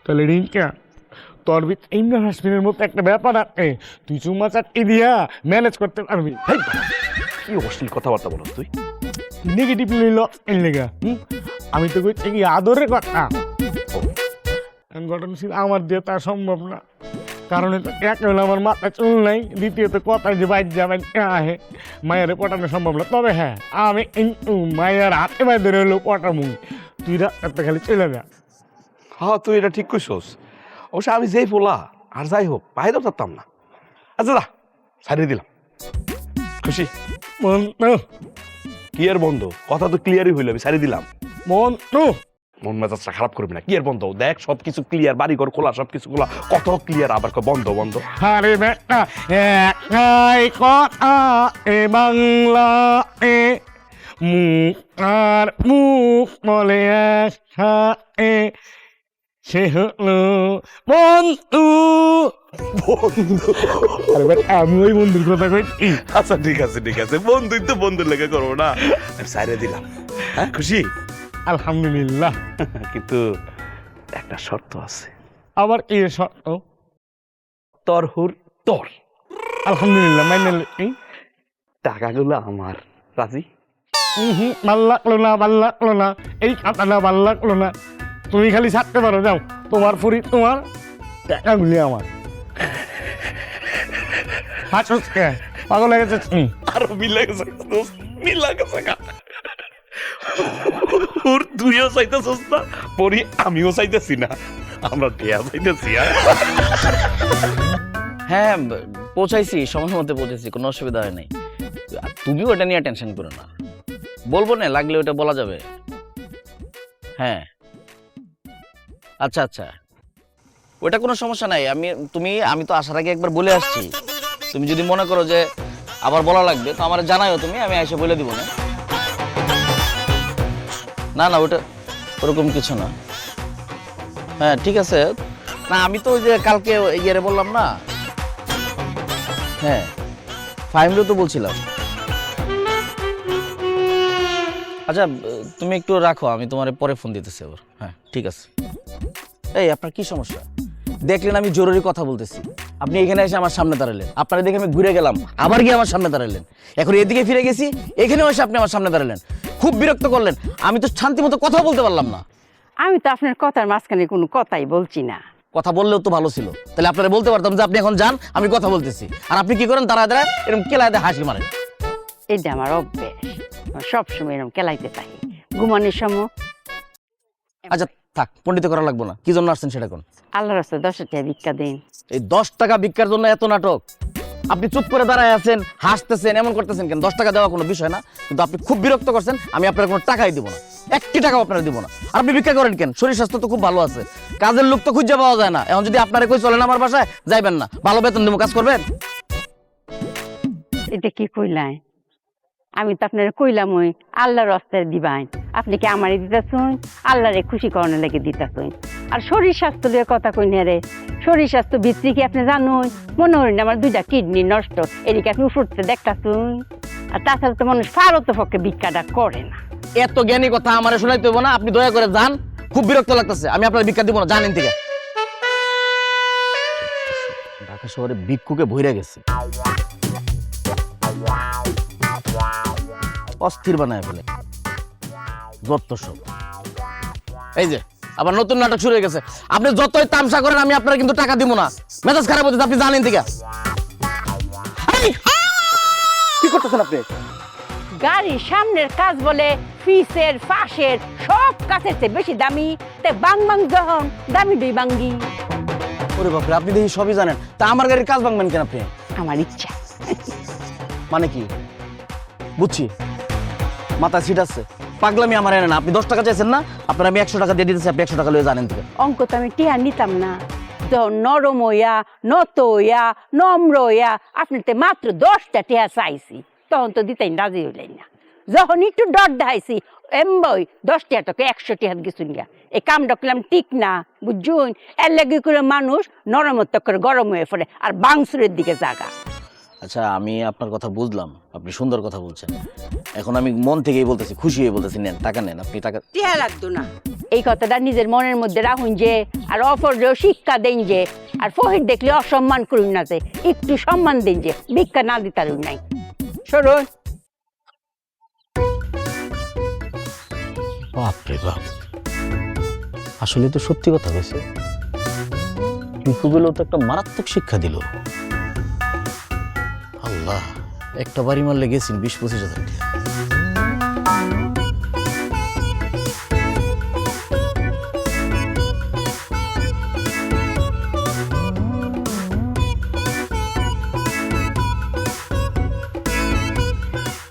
তাহলে রিঙ্কা তোর ইমরান হাসমিনের মতো একটা ব্যাপার আছে, তুই চুমা চাকরি দিয়া ম্যানেজ করতে পারবি। হেই, কি অশ্লীল কথাবার্তা বলস তুই? নেগেটিভ লইল এই লেগা। আমি তো কইছি কি আদরের কথা, ঘটনশীল আমার দিয়ে তা সম্ভব না, কারণ এক হলো আমার মাথায় চুল নাই, দ্বিতীয়ত কথায় যে বাইর যাবেন আহে মায়ের পটানো সম্ভব না। তবে হ্যাঁ, আমি কিন্তু মায়ের হাতে বাইর ধরে হলেও পটামু, তুই রাস্তাতে খালি চলে যা। হ্যাঁ তুই এটা ঠিক কইছস, অবশ্য আমি যেই পোলা আর যাই হোক বাইরেও থাকতাম না। আচ্ছা দা ছাড়িয়ে দিলাম, খুশি? মন্টু কি আর বন্ধ, কথা তো ক্লিয়ারই হইল, আমি ছাড়িয়ে দিলাম। মন্টু মন মেজাজটা খারাপ করবি না, কি আর বন্ধ, দেখ সবকিছু ক্লিয়ার, বাড়িঘর খোলা, সবকিছু খোলা, কত ক্লিয়ার, আবার বন্ধ বন্ধ। আরে বেটা একাই কথা এ বাংলা এ মুখ আর মুখ বলে একসাথে, সে হলো বন্ধু। আরে বেটা আমি ওই বন্ধুর কথা কইছি। আচ্ছা ঠিক আছে ঠিক আছে, বন্ধুই তো বন্ধুর লেগে করবো না, আমি ছাড়িয়ে দিলাম। হ্যাঁ খুশি? আলহামদুলিল্লাহ, কিন্তু একটা শর্ত আছে। আবার এই শর্ত? তোর হুর তোর, আলহামদুলিল্লাহ মাইনে লই। টাকাগুলো আমার, রাজি? ভাল লাগলো না, ভাল লাগলো না, এই কথাটা ভাল লাগলো না। তুমি খালি ছাড়তে পারো, যাও, তোমার ফুরি তোমার, টাকাগুলি আমার। হাসুস কে, পাগল হয়ে গেছে তুমি? আরো মিলে গেছে, মিলা গেছে। হুর তুইও চাইতেছিস না, পরি আমিও চাইতেছি না, আমরা টিয়া চাইতেছি। হ্যাঁ পৌঁছাইছি, সময় মতো পৌঁছেছি, কোনো অসুবিধা হয় নাই। আর তুমিও এটা নিয়ে টেনশন করো না, বলবো না, লাগলে ওটা বলা যাবে। হ্যাঁ আচ্ছা আচ্ছা, ওটা কোনো সমস্যা নাই। আমি তো আসার আগে একবার বলে আসছি, তুমি যদি মনে করো যে আবার বলা লাগবে তো আমার জানাইও তুমি, আমি এসে বলে দিব। না না ওটা ওরকম কিছু না। হ্যাঁ ঠিক আছে। না আমি তো ওই যে কালকে ইয়ে বললাম না, হ্যাঁ ফাহিমরেও তো বলছিলাম। আচ্ছা তুমি একটু রাখো, আমি তোমার পরে ফোন দিতেছি আবার। হ্যাঁ ঠিক আছে। এই আপনার কি সমস্যা? দেখলেন আমি জরুরি কথা বলতেছি, আপনি এখানে এসে আমার সামনে দাঁড়ালেন, আপনারা দেখে আমি ঘুরে গেলাম, আবার গিয়ে আমার সামনে দাঁড়ালেন, এখন এদিকে ফিরে গেছি, এখানেও এসে আপনি আমার সামনে দাঁড়ালেন, খুব বিরক্ত করলেন। আমি তো শান্তি মতো কথা বলতে পারলাম না। আমি তো আপনার কথার মাঝখানে কোনো কথাই বলছি না। কথা বললেও তো ভালো ছিল, তাহলে আপনারা বলতে পারতাম যে আপনি এখন যান, আমি কথা বলতেছি। আর আপনি কি করেন? দাঁড়ায় দাঁড়ায় এরকম কেলায় দিয়ে হাসি মারেন। এটা আমার অভ্যেস, সবসময় এরকম কেলাইতে থাকি ঘুমানোর সময়। আচ্ছা থাক, পণ্ডিত করা লাগবো না, কি জন্য আসছেন সেটা কোন? আল্লাহর রাস্তায় 10 টাকা ভিক্ষা দিন। এই 10 টাকা ভিক্ষার জন্য এত নাটক? আপনি চুপ করে দাঁড়ায় আছেন, হাসতেছেন, এমন করতেছেন কেন? 10 টাকা দেওয়া কোনো বিষয় না, কিন্তু আপনি খুব বিরক্ত করছেন। আমি আপনার কোনো টাকাই দিব না, 1টি টাকাও আপনারা দিব না। আর আপনি ভিক্ষা করেন কেন? শরীর স্বাস্থ্য তো খুব ভালো আছে, কাজের লোক তো খুঁজে পাওয়া যায় না। এখন যদি আপনারা কই চলেন আমার বাসায়, যাইবেন না, ভালো বেতন দেবো, কাজ করবেন। এটা কি কইলাই? আমি তো আপনার কইলাম ওই আল্লাহর রাস্তায় দিবাইন, আপনি কি আমারে দিতেছেন? আল্লাহরে খুশি করানোর লেগে দিতেছেন। আর শরীর স্বাস্থ্য দিয়ে কথা কই না রে, শরীর স্বাস্থ্য ভিত্তি কি আপনি জানুন? মনে হয় না আমার 2টা কিডনি নষ্ট, এদিকে আপনি উঠতে দেখতেছেন। আর তাছাড়া তো মানুষ ফারত পক্ষে ভিক্ষাটা করে না। এত জ্ঞানী কথা আমারে শোনাইতে হইব না, আপনি দয়া করে যান, খুব বিরক্ত লাগতেছে। আমি আপনার ভিক্ষা দিব না, জানেন থেকে। ঢাকা শহরে ভিক্ষুকে ভইরা গেছে, অস্থির বানায় ফেলে যত সব। এই যে আবার নতুন নাটক শুরু হয়ে গেছে। আপনি যতই তামসা করেন, আমি আপনার কিন্তু টাকা দিব না। মেজাজ খারাপ হচ্ছে, আপনি জানেন থেকে। কি করতেছেন আপনি? গাড়ির সামনের কাজ বলে ফিসের ফাঁসের সব কাছের চেয়ে বেশি দামি, তাই বাং বাং যখন দামি দুই বাঙ্গি। ওরে বাপরে, আপনি দেখি সবই জানেন, তা আমার গাড়ির কাজ ভাঙবেন কেন আপনি? আমার ইচ্ছা। মানে কি? বুঝছি, মাথায় সিট আছে, পাগলামি আমার এনে না। আপনি 10 টাকা চাইছেন না, আপনার আমি 100 টাকা দিয়ে দিতেছি, আপনি 100 টাকা লয়ে জানেন থেকে। অঙ্ক তো আমি টিয়া নিতাম না, নরম হইয়া নত হইয়া নম্র হইয়া আপনার মাত্র 10টা টিয়া চাইছি, তখন তো দিতেই রাজি হইলেন না। যখন একটু ডর দেখাইছি এমবই 10 টিয়া তোকে 100 টিয়া গেছুন গিয়া। এই কামটা করলাম ঠিক না, বুঝুন? এর লেগে করে মানুষ নরমত্ব করে গরম হয়ে পড়ে আর বাংসুরের দিকে জাগা। আচ্ছা আমি আপনার কথা বুঝলাম, আপনি সুন্দর কথা বলছেন। এখন আমি মন থেকেই বলতেছি, খুশি হয়ে বলতেছি, নেন টাকা নেন, আপনি টাকা। টিয়া লাগতো না, এই কথাটা নিজের মনের মধ্যে রাখুন যে, আর অপরেও শিক্ষা দেন যে, আর ফহির দেখলে অসম্মান করুন না, যে একটু সম্মান দিন, যে ভিক্ষা না দিতে পারুন নাই। সরুন। বাপরে বাপ, আসলে তো সত্যি কথা কইছে। ভিক্ষুগুলো তো একটা মারাত্মক শিক্ষা দিল। আল্লাহ, একটা বাড়ি মারলে গেছেন 20-25 হাজার টাকা।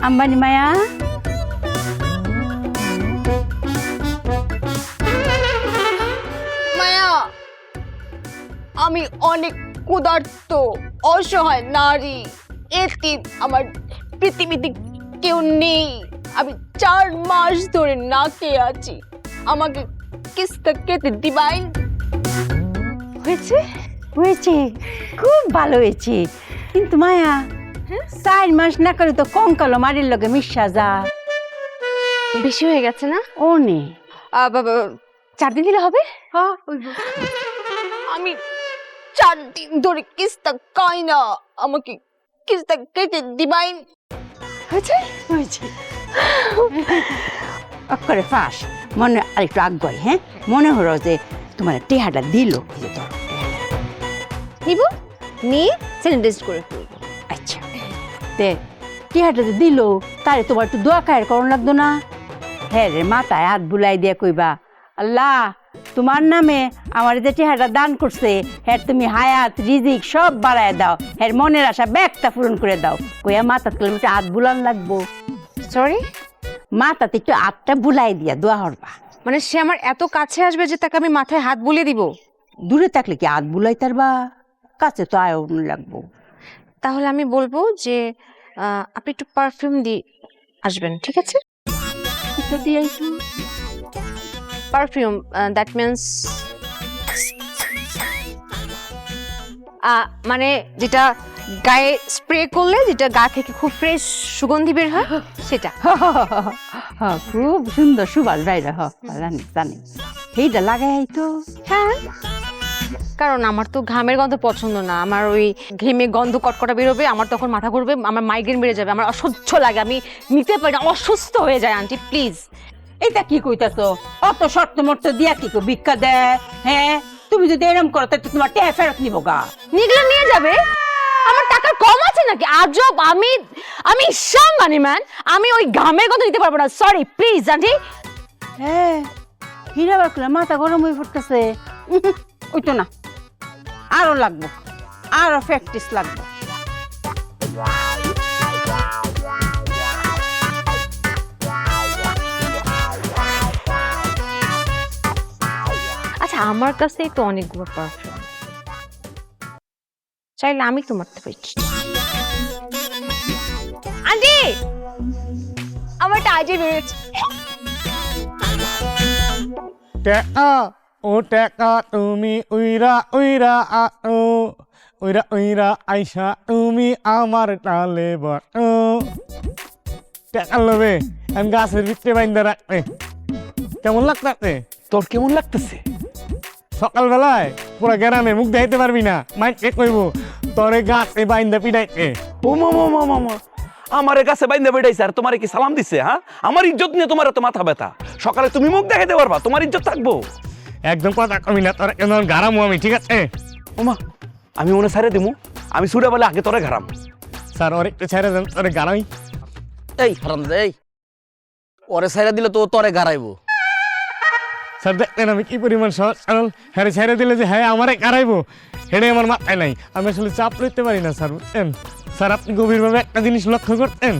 আম্বানি মায়া, মায়া, আমি অনেক ক্ষুধার্ত, অসহায় নারী, এতিম, আমার পৃথিবীতে কেউ নেই। আমি 4 মাস ধরে না খেয়ে আছি, আমাকে কিস্তা খেতে দিবাইন। হয়েছে হয়েছে, খুব ভালো হয়েছে। কিন্তু মায়া, 4 মাস না করে তো কঙ্কালো মারির লগে মিশা যা। বেশি হয়ে গেছে না? ও নে 4 দিন দিলে হবে? হ্যাঁ, আমি 4 দিন ধরে কিস্তা খাই না, আমাকে কিস্তা খেতে দিবাইন। হয়েছে হয়েছে। অক্ষরে ফাঁস মনে আর একটু আগ্রহ। হ্যাঁ, মনে হলো যে তোমার টেহাটা দিল। নিব, নিয়ে স্যানিটাইজ করে ফেলবো। আচ্ছা, তে টেহাটা যে দিল, তারে তোমার একটু দোয়া খায়ের করণ লাগতো না? হ্যাঁ রে, মাথায় হাত বুলাই দিয়ে কইবা, আল্লাহ তোমার নামে আমার যে টেহাটা দান করছে, হ্যাঁ তুমি হায়াত রিজিক সব বাড়ায় দাও, হ্যাঁ মনের আশা ব্যাগটা পূরণ করে দাও। কইয়া মাথা কিলোমিটার হাত বুলান লাগবো। সরি, মাথাতে একটু হাতটা বুলাই দিয়া দোয়া হরবা। মানে সে আমার এত কাছে আসবে যে তাকে আমি মাথায় হাত বুলিয়ে দিব? দূরে থাকলে কি হাত বুলাই তারবা, কাছে তো আয়ন লাগবো। তাহলে আমি বলবো যে আপনি একটু পারফিউম দিয়ে আসবেন, ঠিক আছে? পারফিউম, দ্যাট মিন্স মানে যেটা গায়ে স্প্রে করলে যেটা গা থেকে খুব ফ্রেশ সুগন্ধি বের হয় সেটা। খুব সুন্দর সুবাস বাইরে জানি জানি সেইটা লাগাই তো। হ্যাঁ, কারণ আমার তো ঘামের গন্ধ পছন্দ না। আমার ওই ঘেমে গন্ধ কটকটা বেরোবে, আমার তখন মাথা ঘুরবে, আমার মাইগ্রেন বেড়ে যাবে, আমার অসহ্য লাগে, আমি নিতে পারি না, অসুস্থ হয়ে যায়। Aunty please. এটা কি কইতাছো? অত শর্ত মর্ত দিয়া কি কো ভিক্ষা দেয়? হ্যাঁ, তুমি যদি এরম করো তাহলে তো তোমার টাকা ফেরত নিবো গা। নিগলা নিয়ে যাবে? আমার টাকা কম আছে নাকি? আজব। আমি সাম্মানি ম্যান, আমি ওই ঘামের গন্ধ দিতে পারবো না। Sorry please aunty. হ্যাঁ, হীরা বাকলা মাথা গরম হয়ে পড়তেছে। ওই তো না, আরো লাগবো, আরো প্র্যাকটিস লাগবে। আচ্ছা, আমার কাছে তো অনেকগুলো পারফিউম, চাইলে আমি তো মারতে পারি। আন্টি, আমার টাইজে বেরোচ্ছে। টেকা ও টেকা তুমি উইরা উইরা উইরা উইরা আইসা তুমি আমার টালে বটো। টেকা লবে আমি গাছের ভিতরে বাইন্দা রাখতে। কেমন লাগতে? তোর কেমন লাগতেছে? সকালবেলায় পুরো গ্রামে মুখ দেখাইতে পারবি না, মাইকে কইব তোরে গাছে বাইন্দা পিড়াইতে। ও মামা আমারে কাছে বাইন্দা বেড়াইছে আর তোমারে কি সালাম দিছে? হ্যাঁ, আমার ইজ্জত নিয়ে তোমার তো মাথা ব্যথা। সকালে তুমি মুখ দেখাইতে পারবা, তোমার ইজ্জত থাকবো? একদম কথা কমি না, তোর কেন গারামো আমি, ঠিক আছে? ওমা, আমি মনে ছাড়ে দিমু, আমি সুরে বলে আগে তোরে ঘারাম। স্যার ওর একটু ছেড়ে দেন, তোরে গারাই। এই হারামজাদা, এই ওরে ছাইরা দিলে তো তরে গারাইবো। স্যার দেখলেন আমি কি পরিমাণ সহজ সরল, হ্যাঁ ছেড়ে দিলে যে হ্যাঁ আমারে গারাইবো হেডে আমার মাথায় নাই। আমি আসলে চাপ লইতে পারি না স্যার, বুঝছেন? স্যার আপনি গভীরভাবে একটা জিনিস লক্ষ্য করতেন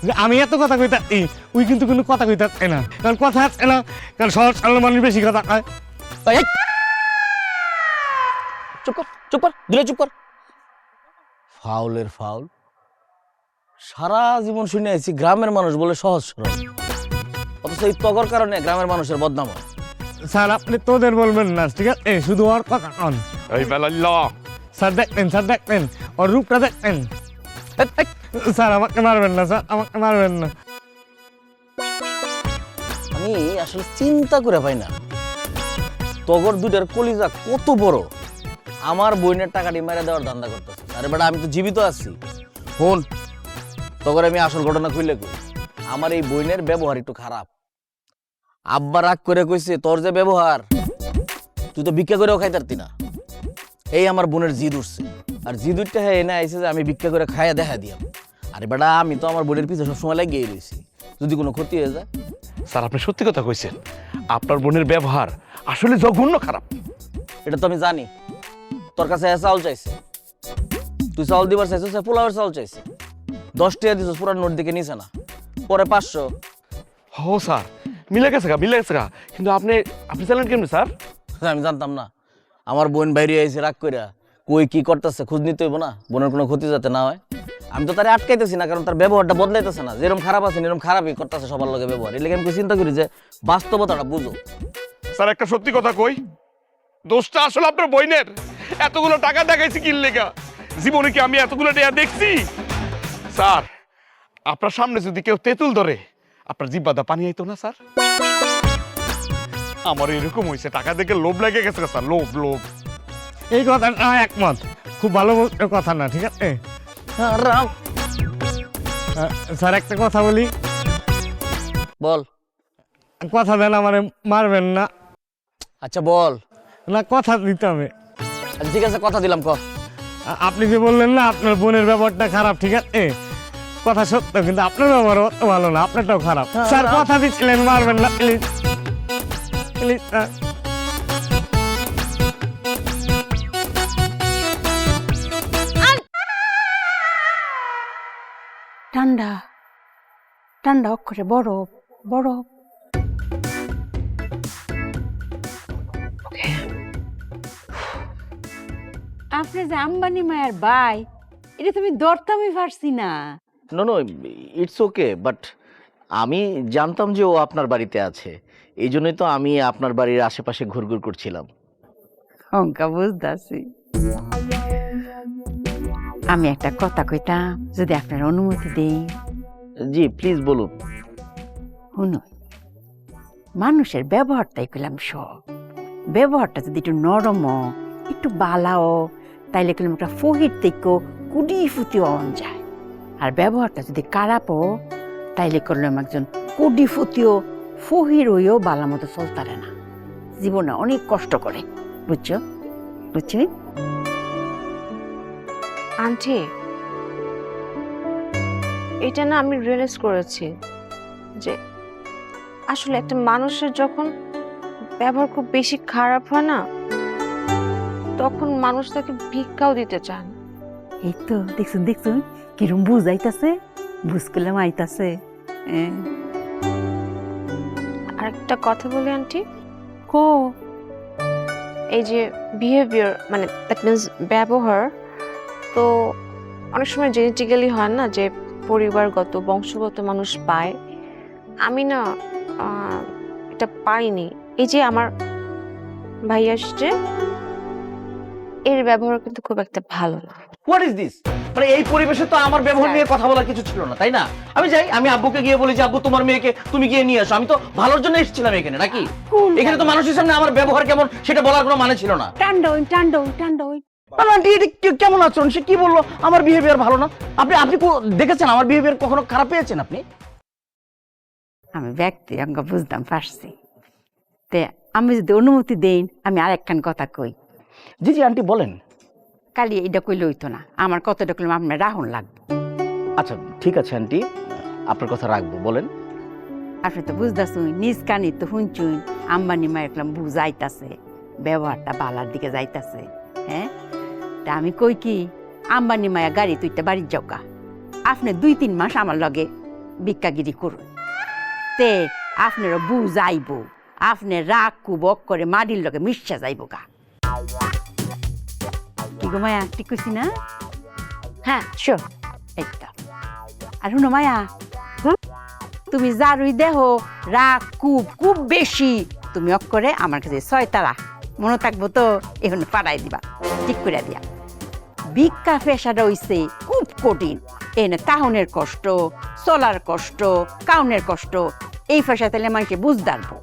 যে আমি এত কথা কইতাছি, ওই কিন্তু কোনো কথা কইতাছে না, কারণ কথা আছে না, কারণ সহজ সরল মানুষ বেশি কথা কয়। এই, চুপ কর দিলে চুপ কর। ফাউলের ফাউল। সারা জীবন শুনে আইছি গ্রামের মানুষ বলে সহজ সরল, অথচ এই তগর কারণে গ্রামের মানুষের বদনাম হয়। স্যার আপনি তোদের বলবেন না, ঠিক আছে? শুধু ওর কথা কন। এই বেলা স্যার দেখতেন ওর রূপটা দেখতেন। স্যার আমাকে মারবেন না, স্যার আমাকে মারবেন না। আমি আসলে চিন্তা করে পাই না তগর দুটার কলিজা কত বড়, আমার বইনের টাকাটি মেরে দেওয়ার ধান্দা করতেছে। আরে বেটা, আমি তো জীবিত আছি। ফোন তগর আমি আসল ঘটনা খুললে কই, আমার এই বইনের ব্যবহার একটু খারাপ। আব্বা রাগ করে কইছে তোর যে ব্যবহার, তুই তো ভিক্ষা করেও খাইতে পারতি না। এই আমার বোনের জিদ উঠছে, আর জিদ উঠতে হ্যাঁ এনে আইছে যে আমি ভিক্ষা করে খাইয়া দেখা দিয়াম। আরে বেটা, আমি তো আমার বোনের পিছনে সবসময় লাগিয়ে রয়েছি, যদি কোনো ক্ষতি হয়ে যায়। স্যার আপনি সত্যি কথা কইছেন, আপনার বোনের ব্যবহার আসলে জঘন্য খারাপ। এটা তো আমি জানি। তোর কাছে চাউল চাইছে, তুই চাউল দিবার চাইছিস, পোলাওয়ের চাউল চাইছে, 10 টাকা দিছিস, পুরা নোট দিকে নিছে না, পরে 500। হো স্যার, মিলে গেছে গা, কিন্তু আপনি জানেন কেমনি স্যার? আমি জানতাম না। আমার বোন বাইরে আইছে রাগ কইরা, কই কি করতেছে খোঁজ নিতে হইব না, বোনের কোনো ক্ষতি যাতে না হয়। আমি তো তারে আটকাইতেছি না, কারণ তার ব্যবহারটা বদলাইতেছে না, যেরকম খারাপ আছে এরকম খারাপই করতেছে সবার লগে ব্যবহার। এর লাগে আমি চিন্তা করি যে বাস্তবতাটা বুঝো। স্যার একটা সত্যি কথা কই, দোষটা আসলে আপনার বইনের। এতগুলো টাকা দেখাইছি কি লেগা? জীবনে কি আমি এতগুলো টাকা দেখছি? স্যার আপনার সামনে যদি কেউ তেঁতুল ধরে, আপনার জিব্বাদা পানি আইতো না স্যার? আমার এরকম হয়েছে, টাকা দেখে লোভ লেগে গেছে স্যার, লোভ। এই কথাটা একমত, খুব ভালো কথা না, ঠিক আছে? স্যার একটা কথা বলি। বল। কথা দেন আমারে মারবেন না। আচ্ছা বল। না, কথা দিতে হবে। আচ্ছা ঠিক আছে, কথা দিলাম, ক। আপনি যে বললেন না আপনার বোনের ব্যবহারটা খারাপ, ঠিক আছে? কথা সত্য, কিন্তু আপনার ব্যবহার অত ভালো না, আপনারটাও খারাপ। স্যার কথা দিচ্ছিলেন, মারবেন না প্লিজ, প্লিজ স্যার। ঠান্ডা ঠান্ডা অক্ষরে বরফ বরফ। আপনি যে আম্বানি মায়ের ভাই, এটা তুমি দরতামই পারছি না। No no, it's okay, but আমি জানতাম যে ও আপনার বাড়িতে আছে, এই জন্যই তো আমি আপনার বাড়ির আশেপাশে ঘুরঘুর করছিলাম। অঙ্কা বুঝতেছি। আমি একটা কথা কইতাম, যদি আপনার অনুমতি দেই। জি প্লিজ বলুন। শুনুন, মানুষের ব্যবহারটাই কইলাম সব। ব্যবহারটা যদি একটু নরম, একটু বালাও, তাইলে কইলাম একটা ফহির থেকে কুডি ফুটি অন যায়। আর ব্যবহারটা যদি খারাপও, তাইলে করলাম একজন কুডি ফুটিও ফহির হইও বালা মতো চলতারে না, জীবনে অনেক কষ্ট করে। বুঝছো? বুঝছি? আন্টি, এটা না আমি রিয়েলাইজ করেছি যে আসলে একটা মানুষের যখন ব্যবহার খুব বেশি খারাপ হয় না, তখন মানুষ তাকে ভিক্ষাও দিতে চান। এই তো দেখছুন দেখছুন কিরম বুঝাইতাছে, বুঝ করলাম আইতাছে। আর একটা কথা বলি আন্টি, কো এই যে বিহেভিয়ার মানে দ্যাট মিনস ব্যবহার, তো অনেক সময় জেনেটিক্যালি হয় না, যে পরিবারগত বংশগত মানুষ পায়। আমি না এটা পাইনি। এই যে আমার ভাই আসছে, এর ব্যবহার কিন্তু খুব একটা ভালো না। What is this? মানে এই পরিবেশে তো আমার ব্যবহার নিয়ে কথা বলার কিছু ছিল না, তাই না? আমি যাই, আমি আব্বুকে গিয়ে বলি যে আব্বু তোমার মেয়েকে তুমি গিয়ে নিয়ে আসো। আমি তো ভালোর জন্য এসেছিলাম এখানে, নাকি? এখানে তো মানুষের সামনে আমার ব্যবহার কেমন সেটা বলার কোনো মানে ছিল না। টান্ডা টান্ডা টান্ডা। আন্টি এটা কেমন আচরণ? সে কি বললো আমার বিহেভিয়ার ভালো না? আপনি দেখেছেন আমার বিহেভিয়ার কখনো খারাপ পেয়েছেন আপনি? আমি ব্যক্তি অঙ্গ বুঝতাম পারছি। তে আমি যদি অনুমতি দেন, আমি আরেকখান কথা কই। জি জি আন্টি বলেন। কালি এটা কইলে হইতো না, আমার কতটা কইলাম আপনার রাহুল লাগবে। আচ্ছা ঠিক আছে আন্টি, আপনার কথা রাখবো, বলেন। আপনি তো বুঝতেছুন, নিজ কানি তো শুনছুন, আম্বানি মা একলাম বুঝাইতাছে, ব্যবহারটা বালার দিকে যাইতাছে। হ্যাঁ, তা আমি কই কি, আম্বানি মায়া গাড়ি তুইটা বাড়ির যাওকা, আপনি 2-3 মাস আমার লগে ভিক্ষাগিরি করুন, তে আপনারও বুঝাইব, আপনার রাগ কুবক করে মাটির লগে মিশা যাইব গা। কি গো মায়া, ঠিক কইছি না? হ্যাঁ শিওর। এইটা আর শুনো মায়া, তুমি যারুই দেহ রাগ খুব বেশি, তুমি অক্ষরে আমার কাছে 6 তারা মনে থাকবো তো, এখন পাড়াই দিবা, ঠিক করে দিয়া। ভিক্ষা পেশাটা হইছে খুব কঠিন, এনে কাহনের কষ্ট, চলার কষ্ট, কাউনের কষ্ট, এই পেশা তাহলে মানুষে বুঝদারবো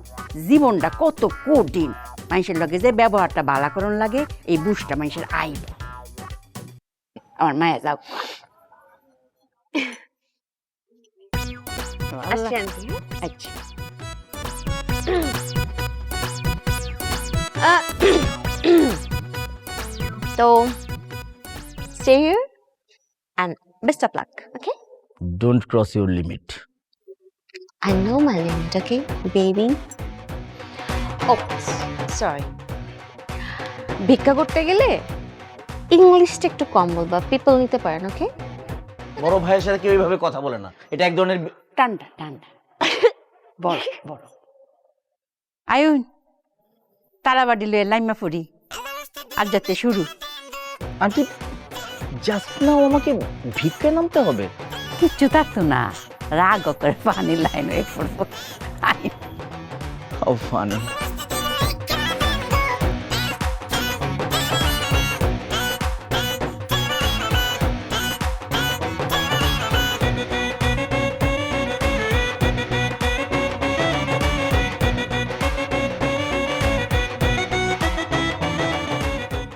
জীবনটা কত কঠিন। মানুষের লগে যে ব্যবহারটা বালা করণ লাগে, এই বুঝটা মানুষের আইব। আমার মায়া যাও। আসছি আন্টি। আচ্ছা তো stay here and best of luck, okay? Don't cross your limit. I know my limit, okay, baby? Oh, sorry. ভিক্ষা করতে গেলে ইংলিশটা একটু কম বলবা, পিপল নিতে পারেন, ওকে? বড় ভাইয়ের সাথে কেউ এইভাবে কথা বলে না, এটা এক ধরনের টান্ডা টান্ডা। বড় বড় আয়ুন, তারাবাড়ি লয়ে লাইমা ফুরি, আর যাতে শুরু। আন্টি জাস্ট নাও আমাকে ভিক্ষে নামতে হবে? কিচ্ছু থাকতো না, রাগ করে পানি লাইন হয়ে পড়বো। How funny.